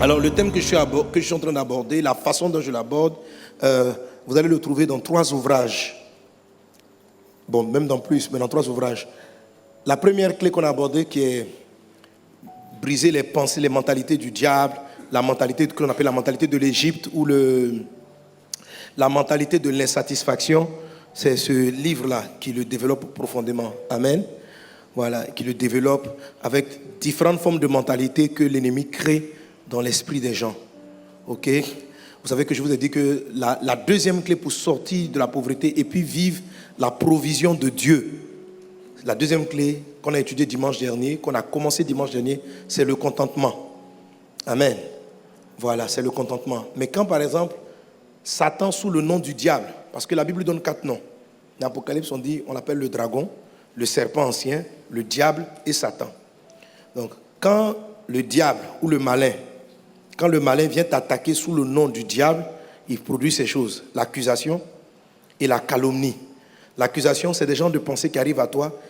Alors le thème que je suis en train d'aborder, la façon dont je l'aborde, vous allez le trouver dans 3 ouvrages. Bon, même dans plus, mais dans 3 ouvrages. La première clé qu'on a abordée qui est briser les pensées, les mentalités du diable, la mentalité que l'on appelle la mentalité de l'Égypte ou la mentalité de l'insatisfaction, c'est ce livre-là qui le développe profondément. Amen. Voilà, qui le développe avec différentes formes de mentalité que l'ennemi crée dans l'esprit des gens. Ok? Vous savez que je vous ai dit que la deuxième clé pour sortir de la pauvreté et puis vivre la provision de Dieu, la deuxième clé qu'on a étudiée dimanche dernier, qu'on a commencé dimanche dernier, c'est le contentement. Amen. Voilà, c'est le contentement. Mais quand par exemple, Satan sous le nom du diable, parce que la Bible donne 4 noms. Dans l'Apocalypse, on l'appelle le dragon, le serpent ancien, le diable et Satan. Donc, quand le diable ou le malin, quand le malin vient t'attaquer sous le nom du diable, il produit ces choses, l'accusation et la calomnie. L'accusation, c'est des genres de pensées qui arrivent à toi,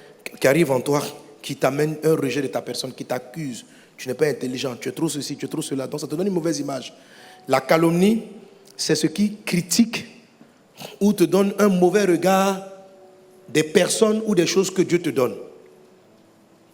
qui arrivent en toi, qui t'amènent un rejet de ta personne, qui t'accusent. Tu n'es pas intelligent, tu es trop ceci, tu es trop cela. Donc ça te donne une mauvaise image. La calomnie, c'est ce qui critique ou te donne un mauvais regard des personnes ou des choses que Dieu te donne.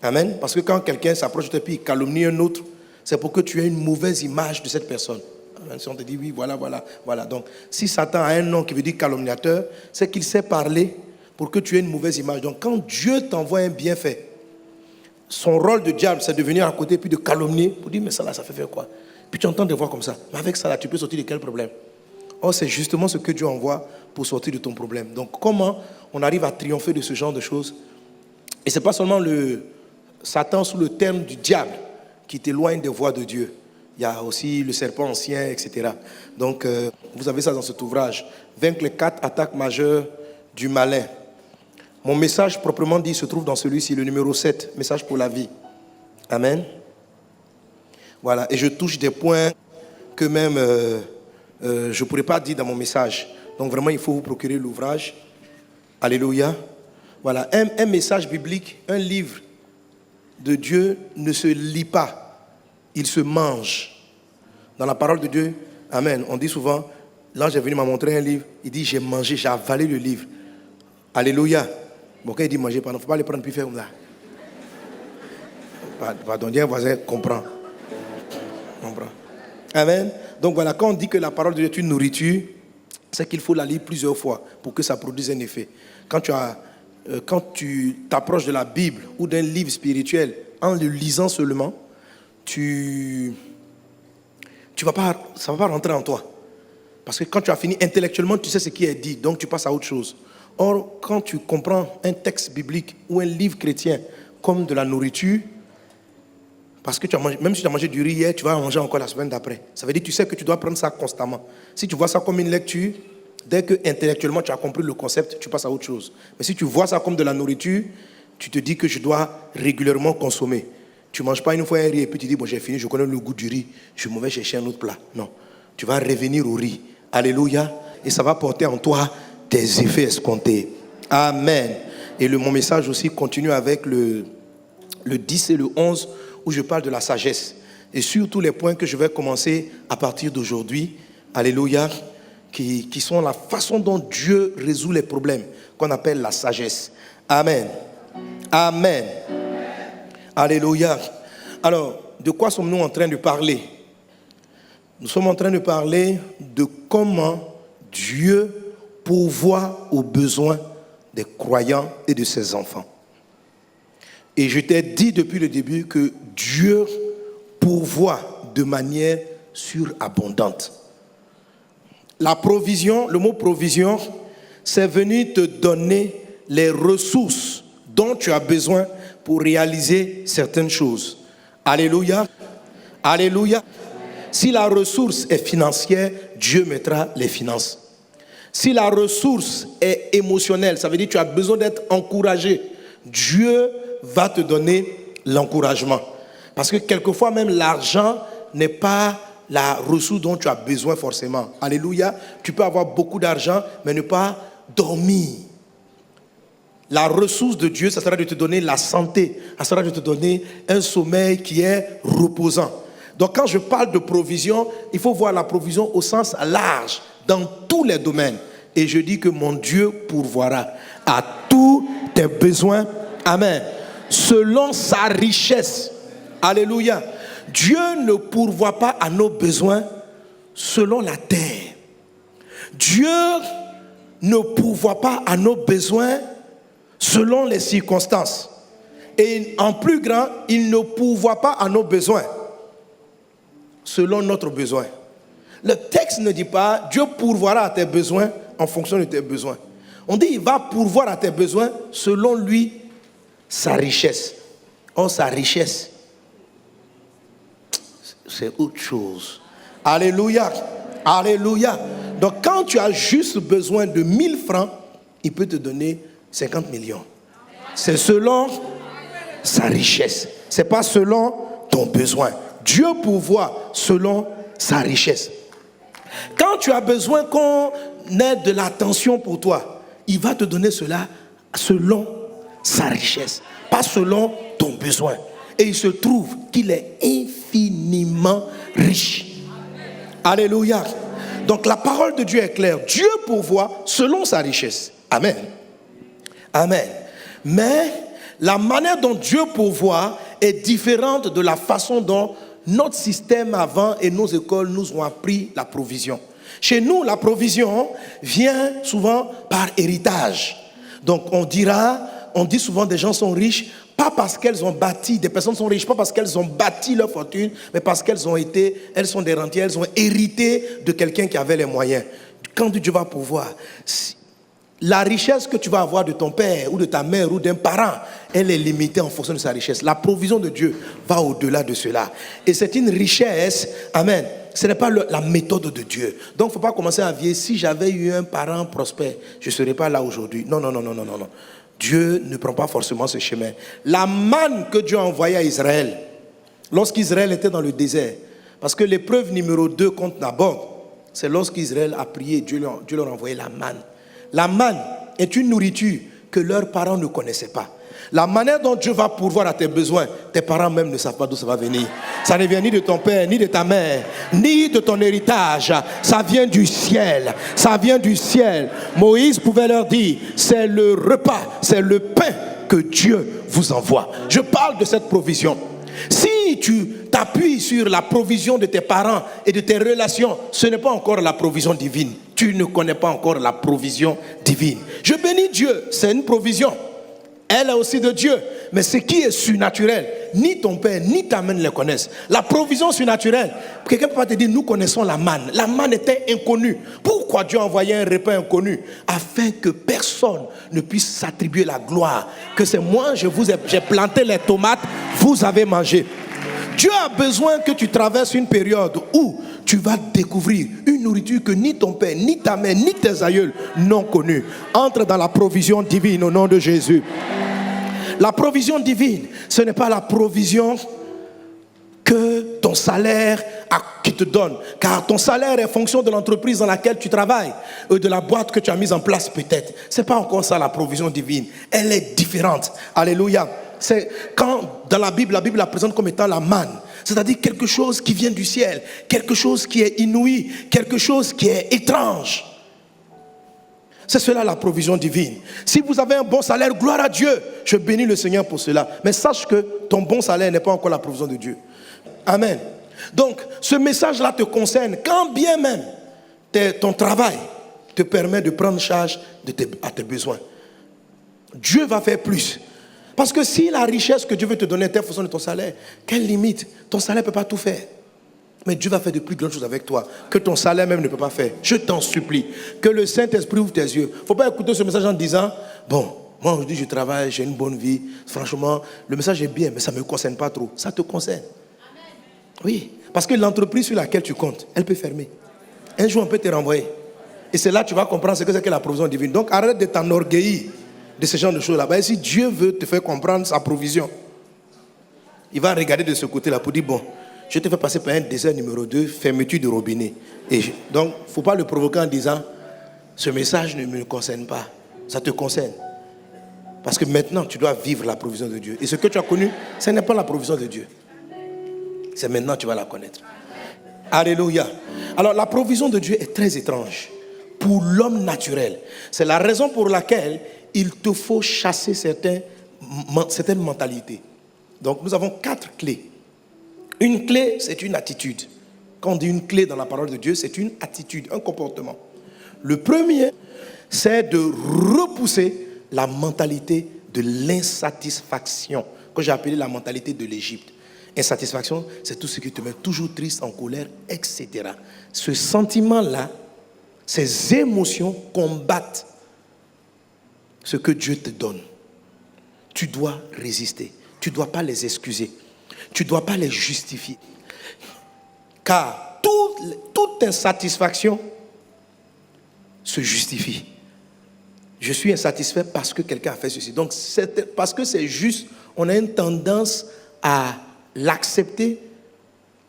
Amen. Parce que quand quelqu'un s'approche de toi et calomnie un autre, c'est pour que tu aies une mauvaise image de cette personne. Amen. Si on te dit oui, voilà. Donc, si Satan a un nom qui veut dire calomniateur, c'est qu'il sait parler pour que tu aies une mauvaise image. Donc, quand Dieu t'envoie un bienfait, son rôle de diable, c'est de venir à côté puis de calomnier pour dire mais ça là, ça fait faire quoi? Puis tu entends des voix comme ça. Mais avec ça là, tu peux sortir de quel problème? Or, c'est justement ce que Dieu envoie pour sortir de ton problème. Donc, comment on arrive à triompher de ce genre de choses? Et ce n'est pas seulement le Satan sous le terme du diable qui t'éloigne des voies de Dieu. Il y a aussi le serpent ancien, etc. Donc, vous avez ça dans cet ouvrage. Vaincre les 4 attaques majeures du malin. Mon message proprement dit se trouve dans celui-ci, le numéro 7, message pour la vie. Amen. Voilà, et je touche des points que même je ne pourrais pas dire dans mon message. Donc vraiment, il faut vous procurer l'ouvrage. Alléluia. Voilà, un message biblique, un livre de Dieu ne se lit pas, il se mange. Dans la parole de Dieu, amen, on dit souvent, l'ange est venu m'a montrer un livre, il dit j'ai mangé, j'ai avalé le livre. Alléluia. Bon, quand il dit manger, il ne faut pas le prendre puis faire comme ça. Pardon, dis un voisin, comprend. Amen. Donc voilà, quand on dit que la parole de Dieu est une nourriture, c'est qu'il faut la lire plusieurs fois pour que ça produise un effet. Quand tu t'approches de la Bible ou d'un livre spirituel en le lisant seulement, ça ne va pas rentrer en toi. Parce que quand tu as fini intellectuellement, tu sais ce qui est dit, donc tu passes à autre chose. Or, quand tu comprends un texte biblique ou un livre chrétien comme de la nourriture, parce que même si tu as mangé du riz hier, tu vas en manger encore la semaine d'après. Ça veut dire que tu sais que tu dois prendre ça constamment. Si tu vois ça comme une lecture, dès que intellectuellement tu as compris le concept, tu passes à autre chose. Mais si tu vois ça comme de la nourriture, tu te dis que je dois régulièrement consommer. Tu ne manges pas une fois un riz et puis tu dis, bon j'ai fini, je connais le goût du riz, je m'en vais chercher un autre plat. Non, tu vas revenir au riz. Alléluia. Et ça va porter en toi des effets escomptés. Amen. Et mon message aussi continue avec le 10 et le 11 où je parle de la sagesse. Et sur tous les points que je vais commencer à partir d'aujourd'hui, alléluia, qui sont la façon dont Dieu résout les problèmes, qu'on appelle la sagesse. Amen. Amen. Alléluia. Alors, de quoi sommes-nous en train de parler? Nous sommes en train de parler de comment Dieu pourvoit aux besoins des croyants et de ses enfants. Et je t'ai dit depuis le début que Dieu pourvoit de manière surabondante. La provision, le mot provision, c'est venir te donner les ressources dont tu as besoin pour réaliser certaines choses. Alléluia. Alléluia. Si la ressource est financière, Dieu mettra les finances. Si la ressource est émotionnelle, ça veut dire que tu as besoin d'être encouragé, Dieu va te donner l'encouragement. Parce que quelquefois même l'argent n'est pas la ressource dont tu as besoin forcément. Alléluia. Tu peux avoir beaucoup d'argent, mais ne pas dormir. La ressource de Dieu, ça sera de te donner la santé. Ça sera de te donner un sommeil qui est reposant. Donc quand je parle de provision, il faut voir la provision au sens large, dans tous les domaines. Et je dis que mon Dieu pourvoira à tous tes besoins. Amen. Selon sa richesse. Alléluia. Dieu ne pourvoit pas à nos besoins selon la terre. Dieu ne pourvoit pas à nos besoins selon les circonstances. Et en plus grand, il ne pourvoit pas à nos besoins selon notre besoin. Le texte ne dit pas Dieu pourvoira à tes besoins en fonction de tes besoins. On dit il va pourvoir à tes besoins selon lui sa richesse. Oh, sa richesse, c'est autre chose. Alléluia. Alléluia. Donc quand tu as juste besoin de 1000 francs, il peut te donner 50 millions. C'est selon sa richesse. Ce n'est pas selon ton besoin. Dieu pourvoit selon sa richesse. Quand tu as besoin qu'on ait de l'attention pour toi, il va te donner cela selon sa richesse, pas selon ton besoin. Et il se trouve qu'il est infiniment riche. Alléluia. Donc la parole de Dieu est claire. Dieu pourvoit selon sa richesse. Amen. Amen. Mais la manière dont Dieu pourvoit est différente de la façon dont notre système avant et nos écoles nous ont appris la provision. Chez nous, la provision vient souvent par héritage. Donc on dit souvent des gens sont riches, pas parce qu'elles ont bâti, des personnes sont riches, pas parce qu'elles ont bâti leur fortune, mais parce elles sont des rentiers, elles ont hérité de quelqu'un qui avait les moyens. Quand Dieu va pouvoir, la richesse que tu vas avoir de ton père ou de ta mère ou d'un parent, elle est limitée en fonction de sa richesse. La provision de Dieu va au-delà de cela. Et c'est une richesse, amen. Ce n'est pas la méthode de Dieu. Donc il ne faut pas commencer à vieillir. Si j'avais eu un parent prospère, je ne serais pas là aujourd'hui. Non. Dieu ne prend pas forcément ce chemin. La manne que Dieu a envoyée à Israël, lorsqu'Israël était dans le désert, parce que l'épreuve numéro 2 contre Naboth, c'est lorsqu'Israël a prié, Dieu leur a envoyé la manne. La manne est une nourriture que leurs parents ne connaissaient pas. La manière dont Dieu va pourvoir à tes besoins, tes parents même ne savent pas d'où ça va venir. Ça ne vient ni de ton père, ni de ta mère, ni de ton héritage. Ça vient du ciel. Ça vient du ciel. Moïse pouvait leur dire, c'est le repas, c'est le pain que Dieu vous envoie. Je parle de cette provision. Si tu t'appuies sur la provision de tes parents et de tes relations, ce n'est pas encore la provision divine. Tu ne connais pas encore la provision divine. Je bénis Dieu, c'est une provision. Elle est aussi de Dieu. Mais ce qui est surnaturel, ni ton père, ni ta mère ne le connaissent. La provision surnaturelle, quelqu'un peut pas te dire, nous connaissons la manne. La manne était inconnue. Pourquoi Dieu a envoyé un repas inconnu? Afin que personne ne puisse s'attribuer la gloire. Que c'est moi, j'ai planté les tomates, vous avez mangé. Dieu a besoin que tu traverses une période où tu vas découvrir une nourriture que ni ton père, ni ta mère, ni tes aïeuls n'ont connue. Entre dans la provision divine au nom de Jésus. La provision divine, ce n'est pas la provision que ton salaire qui te donne. Car ton salaire est fonction de l'entreprise dans laquelle tu travailles, ou de la boîte que tu as mise en place peut-être. Ce n'est pas encore ça la provision divine. Elle est différente. Alléluia. C'est quand dans la Bible la présente comme étant la manne. C'est-à-dire quelque chose qui vient du ciel, quelque chose qui est inouï, quelque chose qui est étrange. C'est cela la provision divine. Si vous avez un bon salaire, gloire à Dieu. Je bénis le Seigneur pour cela. Mais sache que ton bon salaire n'est pas encore la provision de Dieu. Amen. Donc, ce message-là te concerne quand bien même ton travail te permet de prendre charge à tes besoins. Dieu va faire plus. Parce que si la richesse que Dieu veut te donner est en fonction de ton salaire, quelle limite? Ton salaire ne peut pas tout faire. Mais Dieu va faire de plus grandes choses avec toi que ton salaire même ne peut pas faire. Je t'en supplie. Que le Saint-Esprit ouvre tes yeux. Il ne faut pas écouter ce message en disant, bon, moi aujourd'hui je travaille, j'ai une bonne vie. Franchement, le message est bien, mais ça ne me concerne pas trop. Ça te concerne. Amen. Oui, parce que l'entreprise sur laquelle tu comptes, elle peut fermer. Un jour, on peut te renvoyer. Et c'est là que tu vas comprendre ce que c'est que la provision divine. Donc arrête de t'enorgueillir de ce genre de choses là-bas. Et si Dieu veut te faire comprendre sa provision, il va regarder de ce côté-là pour dire, bon, je te fais passer par un désert numéro 2, fermeture de robinet. Donc, il ne faut pas le provoquer en disant, ce message ne me concerne pas. Ça te concerne. Parce que maintenant, tu dois vivre la provision de Dieu. Et ce que tu as connu, ce n'est pas la provision de Dieu. c'est maintenant que tu vas la connaître. Alléluia. Alors la provision de Dieu est très étrange pour l'homme naturel. C'est la raison pour laquelle il te faut chasser certaines mentalités. Donc nous avons 4 clés. Une clé, c'est une attitude. Quand on dit une clé dans la parole de Dieu, c'est une attitude, un comportement. Le premier, c'est de repousser la mentalité de l'insatisfaction, que j'ai appelé la mentalité de l'Égypte. Insatisfaction, c'est tout ce qui te met toujours triste, en colère, etc. Ce sentiment-là, ces émotions combattent ce que Dieu te donne. Tu dois résister. Tu ne dois pas les excuser. Tu ne dois pas les justifier. Car toute insatisfaction se justifie. Je suis insatisfait parce que quelqu'un a fait ceci. Donc, parce que c'est juste, on a une tendance à l'accepter,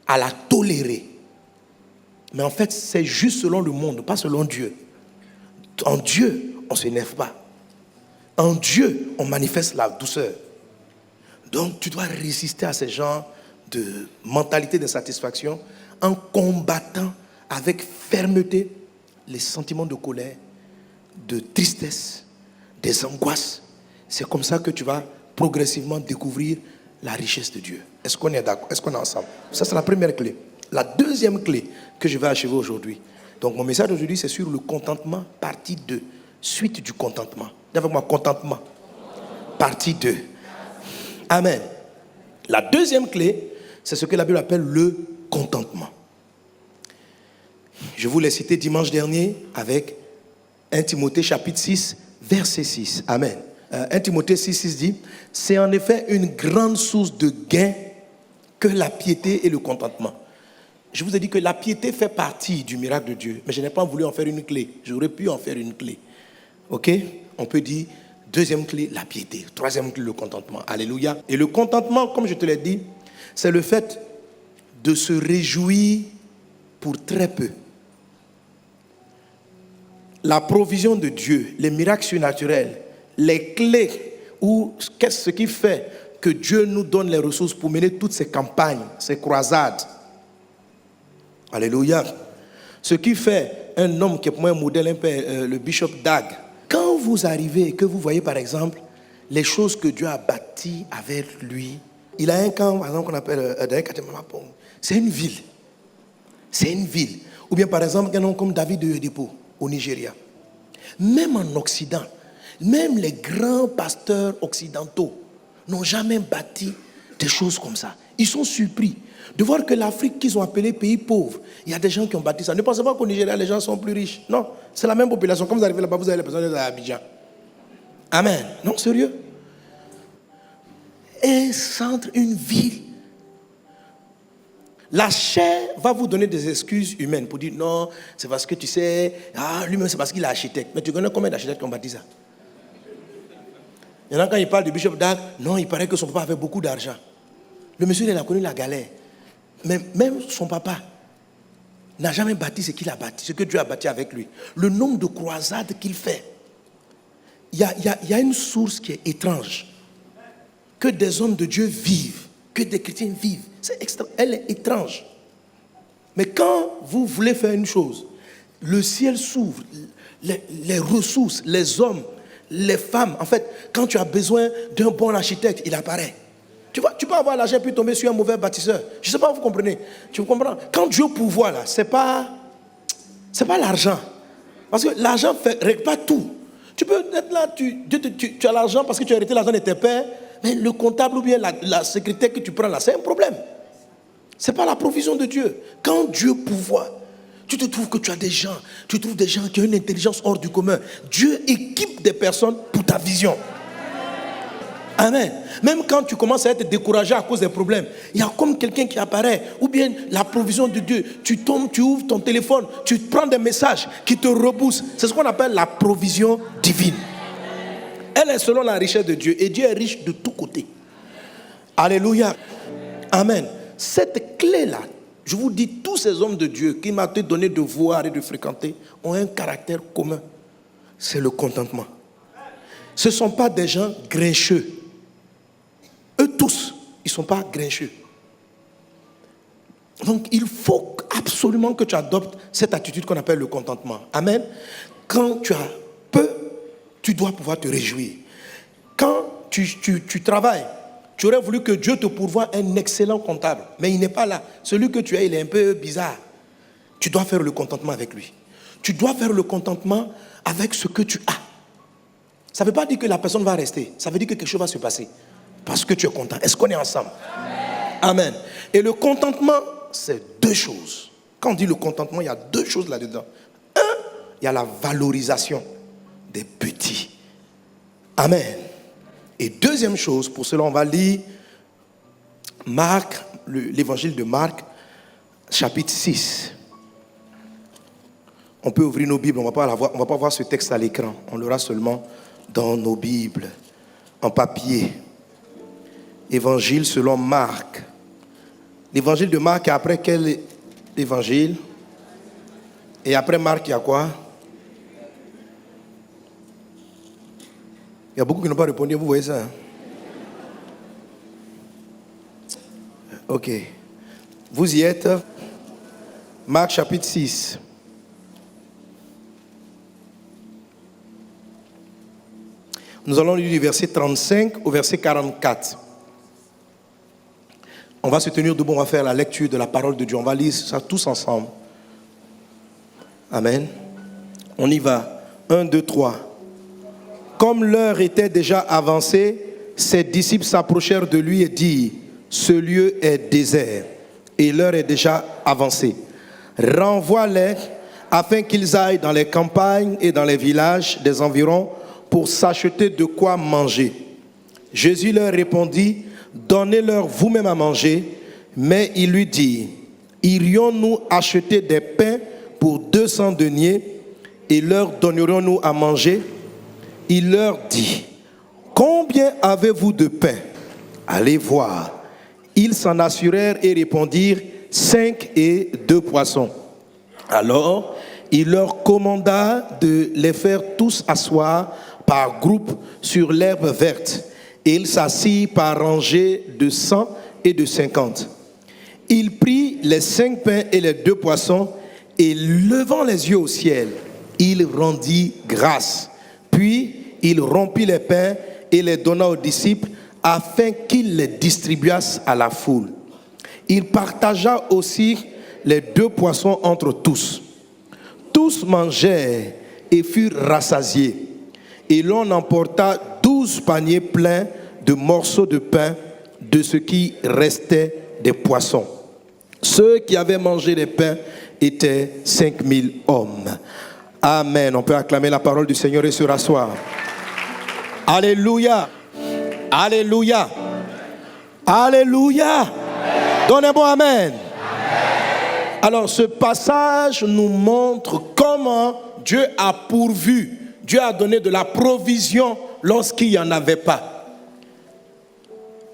à la tolérer. Mais en fait, c'est juste selon le monde, pas selon Dieu. En Dieu, on ne s'énerve pas. En Dieu, on manifeste la douceur. Donc, tu dois résister à ces genres de mentalité d'insatisfaction en combattant avec fermeté les sentiments de colère, de tristesse, des angoisses. C'est comme ça que tu vas progressivement découvrir la richesse de Dieu. Est-ce qu'on est d'accord? Est-ce qu'on est ensemble? Ça, c'est la première clé. La deuxième clé que je vais achever aujourd'hui. Donc, mon message aujourd'hui, c'est sur le contentement, partie 2. Suite du contentement. Dis avec moi, contentement. Partie 2. Amen. La deuxième clé, c'est ce que la Bible appelle le contentement. Je vous l'ai cité dimanche dernier avec 1 Timothée chapitre 6, verset 6. Amen. 1 Timothée 6, 6 dit, c'est en effet une grande source de gain que la piété et le contentement. Je vous ai dit que la piété fait partie du miracle de Dieu, mais je n'ai pas voulu en faire une clé. J'aurais pu en faire une clé. Ok? On peut dire, deuxième clé, la piété. Troisième clé, le contentement. Alléluia. Et le contentement, comme je te l'ai dit, c'est le fait de se réjouir pour très peu. La provision de Dieu, les miracles surnaturels, les clés, ou ce qui fait que Dieu nous donne les ressources pour mener toutes ces campagnes, ces croisades. Alléluia. Ce qui fait un homme qui est pour moi un modèle, un peu, le bishop Dag. Quand vous arrivez et que vous voyez par exemple les choses que Dieu a bâties avec lui, il a un camp, par exemple, qu'on appelle c'est une ville. C'est une ville. Ou bien par exemple, un homme comme David de Oyedepo au Nigeria. Même en Occident, même les grands pasteurs occidentaux n'ont jamais bâti des choses comme ça. Ils sont surpris de voir que l'Afrique qu'ils ont appelée pays pauvre, il y a des gens qui ont bâti ça. Ne pensez pas qu'au Nigeria, les gens sont plus riches. Non, c'est la même population. Comme vous arrivez là-bas, vous avez les personnes d'Abidjan. Amen. Non, sérieux. Un centre, une ville. La chair va vous donner des excuses humaines pour dire non, c'est parce que tu sais, lui-même c'est parce qu'il est architecte. Mais tu connais combien d'architectes qui ont bâti ça? Il y en a quand il parle du bishop Dag, non, il paraît que son papa avait beaucoup d'argent. Le monsieur, il a connu la galère. Mais même son papa n'a jamais bâti ce qu'il a bâti, ce que Dieu a bâti avec lui. Le nombre de croisades qu'il fait. Il y a une source qui est étrange. Que des hommes de Dieu vivent, que des chrétiens vivent. Elle est étrange. Mais quand vous voulez faire une chose, le ciel s'ouvre, les ressources, les hommes, les femmes. En fait, quand tu as besoin d'un bon architecte, il apparaît. Tu vois, tu peux avoir l'argent puis tomber sur un mauvais bâtisseur. Je ne sais pas si vous comprenez. Tu comprends? Quand Dieu pourvoit là, c'est pas l'argent. Parce que l'argent ne règle pas tout. Tu peux être là, tu as l'argent parce que tu as hérité l'argent de tes pères, mais le comptable ou bien la secrétaire que tu prends là, c'est un problème. Ce n'est pas la provision de Dieu. Quand Dieu pourvoit, tu te trouves que tu as des gens, tu trouves des gens qui ont une intelligence hors du commun. Dieu équipe des personnes pour ta vision. Amen. Même quand tu commences à être découragé à cause des problèmes, il y a comme quelqu'un qui apparaît. Ou bien la provision de Dieu. Tu tombes, tu ouvres ton téléphone, tu prends des messages qui te repoussent. C'est ce qu'on appelle la provision divine. Elle est selon la richesse de Dieu. Et Dieu est riche de tous côtés. Alléluia. Amen. Cette clé-là, je vous dis, tous ces hommes de Dieu qui m'ont été donné de voir et de fréquenter ont un caractère commun. C'est le contentement. Ce ne sont pas des gens grincheux. Eux tous, ils ne sont pas grincheux. Donc, il faut absolument que tu adoptes cette attitude qu'on appelle le contentement. Amen. Quand tu as peu, tu dois pouvoir te réjouir. Quand tu travailles, tu aurais voulu que Dieu te pourvoie un excellent comptable, mais il n'est pas là. Celui que tu as, il est un peu bizarre. Tu dois faire le contentement avec lui. Tu dois faire le contentement avec ce que tu as. Ça ne veut pas dire que la personne va rester. Ça veut dire que quelque chose va se passer. Parce que tu es content. Est-ce qu'on est ensemble? Amen. Amen. Et le contentement, c'est deux choses. Quand on dit le contentement, il y a deux choses là-dedans. Un, il y a la valorisation des petits. Amen. Et deuxième chose, pour cela, on va lire Marc, l'évangile de Marc, chapitre 6. On peut ouvrir nos Bibles, on ne va pas voir ce texte à l'écran. On l'aura seulement dans nos Bibles, en papier. Évangile selon Marc. L'évangile de Marc, après quel évangile? Et après Marc, il y a quoi? Il y a beaucoup qui n'ont pas répondu, vous voyez ça? Hein? Ok. Vous y êtes? Marc chapitre 6. Nous allons lire du verset 35 au verset 44. On va se tenir debout, on va faire la lecture de la parole de Dieu. On va lire ça tous ensemble. Amen. On y va. 1, 2, 3. Comme l'heure était déjà avancée, ses disciples s'approchèrent de lui et dirent: ce lieu est désert et l'heure est déjà avancée. Renvoie-les afin qu'ils aillent dans les campagnes et dans les villages des environs pour s'acheter de quoi manger. Jésus leur répondit: donnez-leur vous-même à manger. Mais il lui dit: irions-nous acheter des pains pour 200 deniers et leur donnerions-nous à manger? Il leur dit: combien avez-vous de pain? Allez voir. Ils s'en assurèrent et répondirent: 5 et 2 poissons. Alors il leur commanda de les faire tous asseoir par groupe sur l'herbe verte, et ils s'assirent par rangées de 100 et de 50. Il prit les 5 pains et les 2 poissons, et levant les yeux au ciel, il rendit grâce. Puis il rompit les pains et les donna aux disciples afin qu'ils les distribuassent à la foule. Il partagea aussi les 2 poissons entre tous. Tous mangèrent et furent rassasiés. Et l'on emporta 12 paniers pleins de morceaux de pain de ce qui restait des poissons. Ceux qui avaient mangé les pains étaient 5000 hommes. Amen. On peut acclamer la parole du Seigneur et se rasseoir. Alléluia. Alléluia. Alléluia. Donnez-moi amen. Amen. Alors ce passage nous montre comment Dieu a pourvu. Dieu a donné de la provision lorsqu'il n'y en avait pas.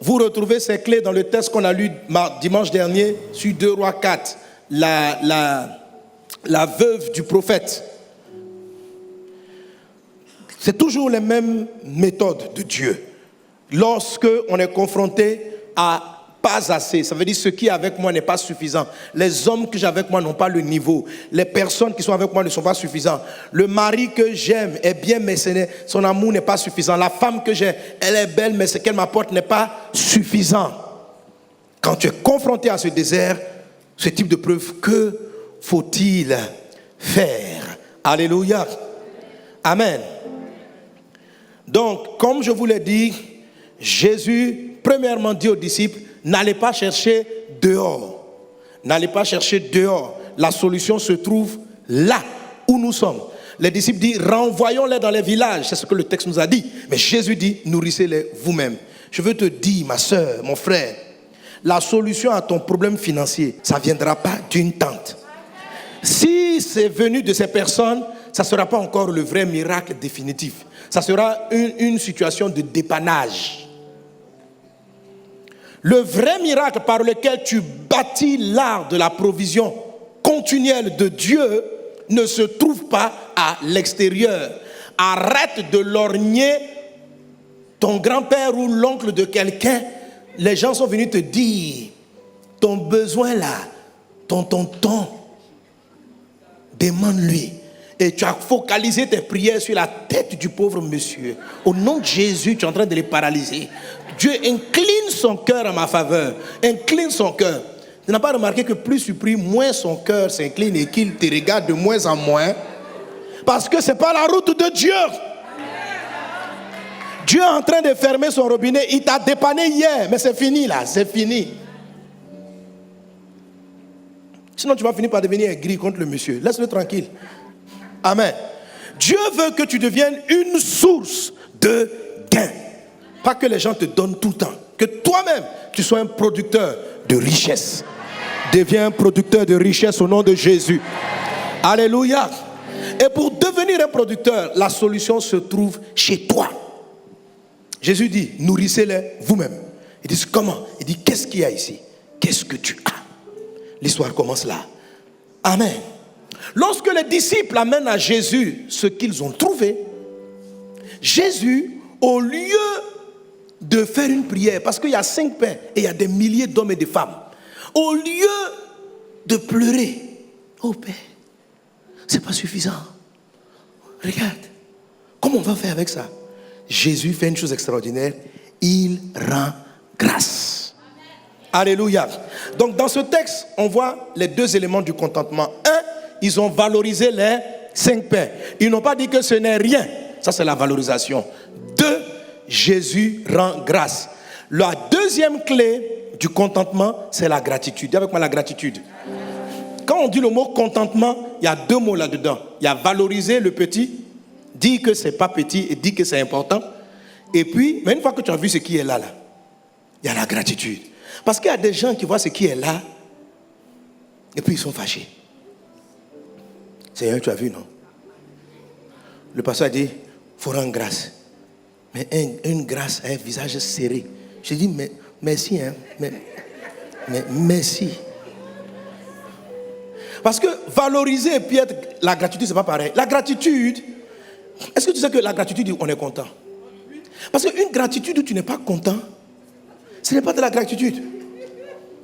Vous retrouvez ces clés dans le texte qu'on a lu dimanche dernier sur 2 Rois 4. La veuve du prophète. C'est toujours les mêmes méthodes de Dieu. Lorsque on est confronté à pas assez, ça veut dire ce qui est avec moi n'est pas suffisant. Les hommes que j'ai avec moi n'ont pas le niveau. Les personnes qui sont avec moi ne sont pas suffisantes. Le mari que j'aime est bien, mais son amour n'est pas suffisant. La femme que j'ai, elle est belle, mais ce qu'elle m'apporte n'est pas suffisant. Quand tu es confronté à ce désert, ce type de preuve, que faut-il faire? Alléluia. Amen. Donc, comme je vous l'ai dit, Jésus, premièrement, dit aux disciples: n'allez pas chercher dehors. N'allez pas chercher dehors. La solution se trouve là où nous sommes. Les disciples disent: renvoyons-les dans les villages. C'est ce que le texte nous a dit. Mais Jésus dit: nourrissez-les vous-même. Je veux te dire, ma soeur, mon frère, la solution à ton problème financier, ça ne viendra pas d'une tente. Si c'est venu de ces personnes, ça ne sera pas encore le vrai miracle définitif. Ça sera une situation de dépannage. Le vrai miracle par lequel tu bâtis l'art de la provision continuelle de Dieu ne se trouve pas à l'extérieur. Arrête de lorgner ton grand-père ou l'oncle de quelqu'un. Les gens sont venus te dire: ton besoin là, ton temps. Demande-lui. Et tu as focalisé tes prières sur la tête du pauvre monsieur. Au nom de Jésus, tu es en train de les paralyser. Dieu incline son cœur en ma faveur. Incline son cœur. Tu n'as pas remarqué que plus tu pries, moins son cœur s'incline et qu'il te regarde de moins en moins. Parce que ce n'est pas la route de Dieu. Dieu est en train de fermer son robinet. Il t'a dépanné hier, mais c'est fini là, c'est fini. Sinon tu vas finir par devenir aigri contre le monsieur. Laisse-le tranquille. Amen. Dieu veut que tu deviennes une source de gain. Pas que les gens te donnent tout le temps. Que toi-même, tu sois un producteur de richesse. Deviens un producteur de richesse au nom de Jésus. Alléluia. Et pour devenir un producteur, la solution se trouve chez toi. Jésus dit, nourrissez-les vous-même. Ils disent, comment? Il dit, qu'est-ce qu'il y a ici? Qu'est-ce que tu as? L'histoire commence là. Amen. Lorsque les disciples amènent à Jésus ce qu'ils ont trouvé, Jésus, au lieu de faire une prière, parce qu'il y a 5 pains et il y a des milliers d'hommes et de femmes, au lieu de pleurer, oh Père, c'est pas suffisant. Regarde, comment on va faire avec ça? Jésus fait une chose extraordinaire, il rend grâce. Alléluia. Donc dans ce texte, on voit les 2 éléments du contentement. 1, ils ont valorisé les 5 pains. Ils n'ont pas dit que ce n'est rien. Ça, c'est la valorisation. 2, Jésus rend grâce. La deuxième clé du contentement, c'est la gratitude. Dis avec moi la gratitude. Quand on dit le mot contentement, il y a 2 mots là-dedans. Il y a valoriser le petit, dire que c'est pas petit et dire que c'est important. Et puis, mais une fois que tu as vu ce qui est là, il y a la gratitude. Parce qu'il y a des gens qui voient ce qui est là, et puis ils sont fâchés. Seigneur, tu as vu, non? Le pasteur a dit, il faut rendre grâce. Mais une grâce a un visage serré. Je dis, mais merci, hein? Mais merci. Parce que valoriser et puis être la gratitude, c'est pas pareil. La gratitude, est-ce que tu sais que la gratitude, on est content? Parce qu'une gratitude où tu n'es pas content, ce n'est pas de la gratitude.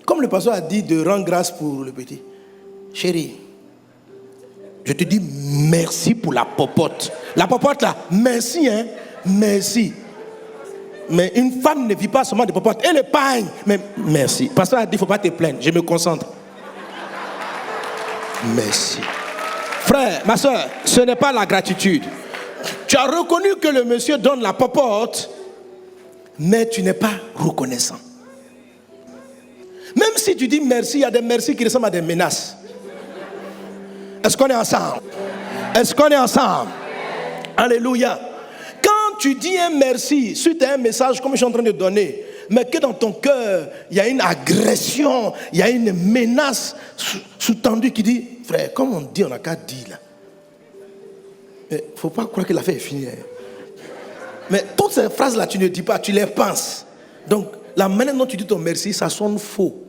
Comme le pasteur a dit de rendre grâce pour le petit. Chérie, je te dis merci pour la popote. La popote là, merci, hein, merci. Mais une femme ne vit pas seulement de popote. Elle épargne. Mais merci. Le pasteur a dit, il ne faut pas te plaindre. Je me concentre. Merci. Frère, ma soeur, ce n'est pas la gratitude. Tu as reconnu que le monsieur donne la popote, mais tu n'es pas reconnaissant. Même si tu dis merci, il y a des merci qui ressemblent à des menaces. Est-ce qu'on est ensemble? Est-ce qu'on est ensemble? Alléluia. Quand tu dis un merci suite à un message comme je suis en train de donner, mais que dans ton cœur, il y a une agression, il y a une menace sous-tendue qui dit, frère, comme on dit, on n'a qu'à dire là. Il ne faut pas croire que l'affaire est finie. Mais toutes ces phrases-là, tu ne dis pas, tu les penses. Donc, la manière dont tu dis ton merci, ça sonne faux.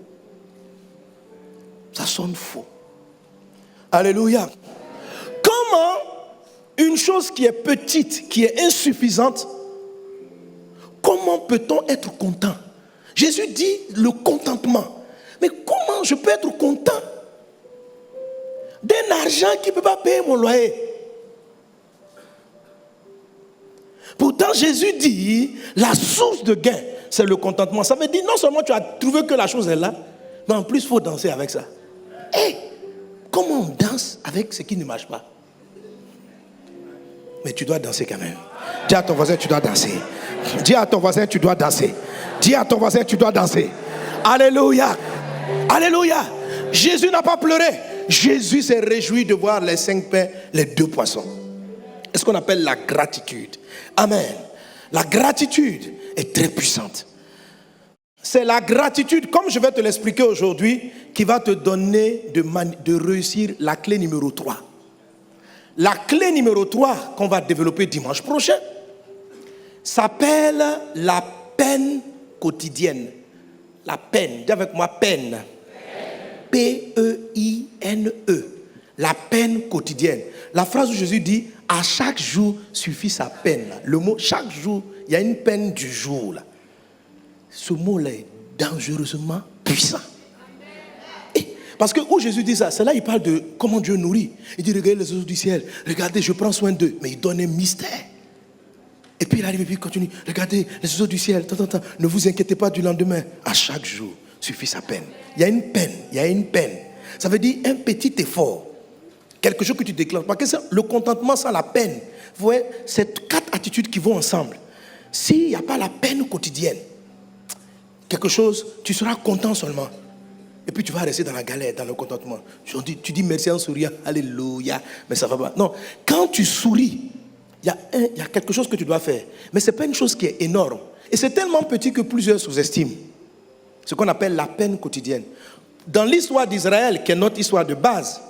Ça sonne faux. Alléluia. Comment une chose qui est petite, qui est insuffisante, comment peut-on être content? Jésus dit le contentement. Mais comment je peux être content d'un argent qui ne peut pas payer mon loyer? Pourtant, Jésus dit, la source de gain, c'est le contentement. Ça veut dire, non seulement tu as trouvé que la chose est là, mais en plus, il faut danser avec ça. Et comment on danse avec ce qui ne marche pas? Mais tu dois danser quand même. Dis à ton voisin, tu dois danser. Dis à ton voisin, tu dois danser. Dis à ton voisin, tu dois danser. Alléluia. Alléluia. Jésus n'a pas pleuré. Jésus s'est réjoui de voir les 5 pains, les 2 poissons. C'est ce qu'on appelle la gratitude. Amen. La gratitude est très puissante. C'est la gratitude, comme je vais te l'expliquer aujourd'hui, qui va te donner de réussir la clé numéro 3. La clé numéro 3 qu'on va développer dimanche prochain s'appelle la peine quotidienne. La peine, dis avec moi peine. P-E-I-N-E. La peine quotidienne. La phrase où Jésus dit, à chaque jour suffit sa peine. Le mot chaque jour, il y a une peine du jour. Là. Ce mot-là est dangereusement puissant. Et Parce que où Jésus dit ça, c'est là il parle de comment Dieu nourrit. Il dit, regardez les oiseaux du ciel, regardez, je prends soin d'eux. Mais il donne un mystère. Et puis il arrive et puis il continue. Regardez les oiseaux du ciel, ne vous inquiétez pas du lendemain. À chaque jour suffit sa peine. Il y a une peine, il y a une peine. Ça veut dire un petit effort. Quelque chose que tu déclenches. Parce que le contentement sans la peine, vous voyez, c'est 4 attitudes qui vont ensemble. S'il n'y a pas la peine quotidienne, quelque chose, tu seras content seulement. Et puis tu vas rester dans la galère, dans le contentement. Tu dis merci en souriant, alléluia, mais ça va pas. Non, quand tu souris, il y a quelque chose que tu dois faire. Mais ce n'est pas une chose qui est énorme. Et c'est tellement petit que plusieurs sous-estiment. Ce qu'on appelle la peine quotidienne. Dans l'histoire d'Israël, qui est notre histoire de base,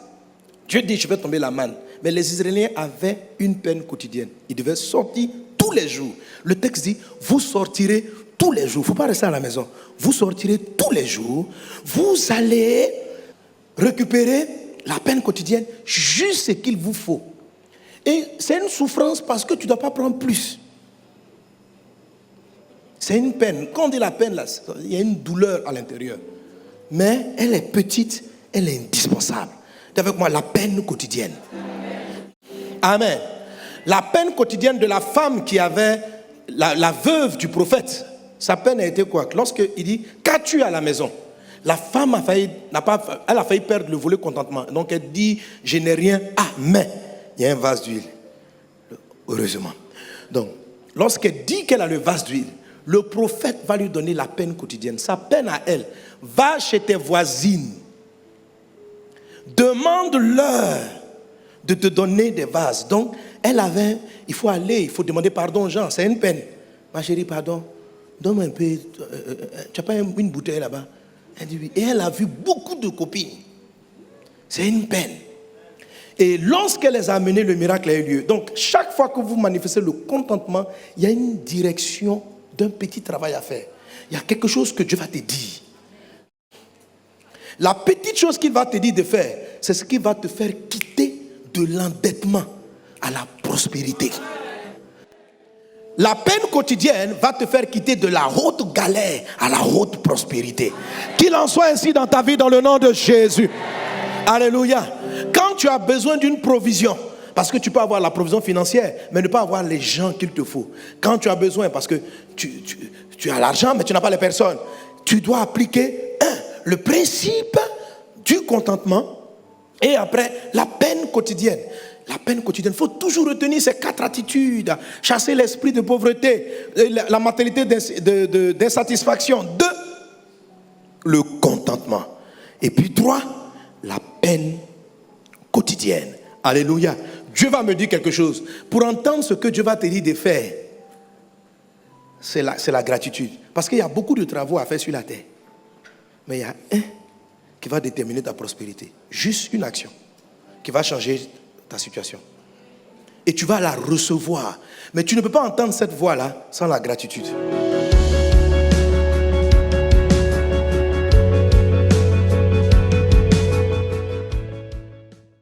Dieu dit, je vais tomber la manne. Mais les Israéliens avaient une peine quotidienne. Ils devaient sortir tous les jours. Le texte dit, vous sortirez tous les jours. Il ne faut pas rester à la maison. Vous sortirez tous les jours. Vous allez récupérer la peine quotidienne, juste ce qu'il vous faut. Et c'est une souffrance parce que tu ne dois pas prendre plus. C'est une peine. Quand on dit la peine, là, il y a une douleur à l'intérieur. Mais elle est petite, elle est indispensable. C'est avec moi la peine quotidienne. Amen. La peine quotidienne de la femme qui avait, la veuve du prophète, sa peine a été quoi? Lorsqu'il dit, qu'as-tu à la maison? La femme a failli perdre le volet contentement. Donc elle dit, je n'ai rien. Ah, mais il y a un vase d'huile. Heureusement. Donc, lorsqu'elle dit qu'elle a le vase d'huile, le prophète va lui donner la peine quotidienne. Sa peine à elle. Va chez tes voisines. Demande-leur de te donner des vases. Donc, il faut aller, il faut demander pardon aux gens. C'est une peine. Ma chérie, pardon. Donne-moi un peu. Tu n'as pas une bouteille là-bas? Elle dit oui. Et elle a vu beaucoup de copines. C'est une peine. Et lorsqu'elle les a amenés, le miracle a eu lieu. Donc, chaque fois que vous manifestez le contentement, il y a une direction d'un petit travail à faire. Il y a quelque chose que Dieu va te dire. La petite chose qu'il va te dire de faire, c'est ce qui va te faire quitter de l'endettement à la prospérité. La peine quotidienne va te faire quitter de la haute galère à la haute prospérité. Qu'il en soit ainsi dans ta vie dans le nom de Jésus. Alléluia. Quand tu as besoin d'une provision, parce que tu peux avoir la provision financière, mais ne pas avoir les gens qu'il te faut. Quand tu as besoin, parce que tu as l'argent, mais tu n'as pas les personnes, tu dois appliquer le principe du contentement et après la peine quotidienne. La peine quotidienne, il faut toujours retenir ces 4 attitudes. Chasser l'esprit de pauvreté, la mentalité d'insatisfaction. 2, le contentement. Et puis 3, la peine quotidienne. Alléluia. Dieu va me dire quelque chose. Pour entendre ce que Dieu va te dire de faire, c'est la gratitude. Parce qu'il y a beaucoup de travaux à faire sur la terre. Mais il y a un qui va déterminer ta prospérité. Juste une action qui va changer ta situation. Et tu vas la recevoir. Mais tu ne peux pas entendre cette voix-là sans la gratitude.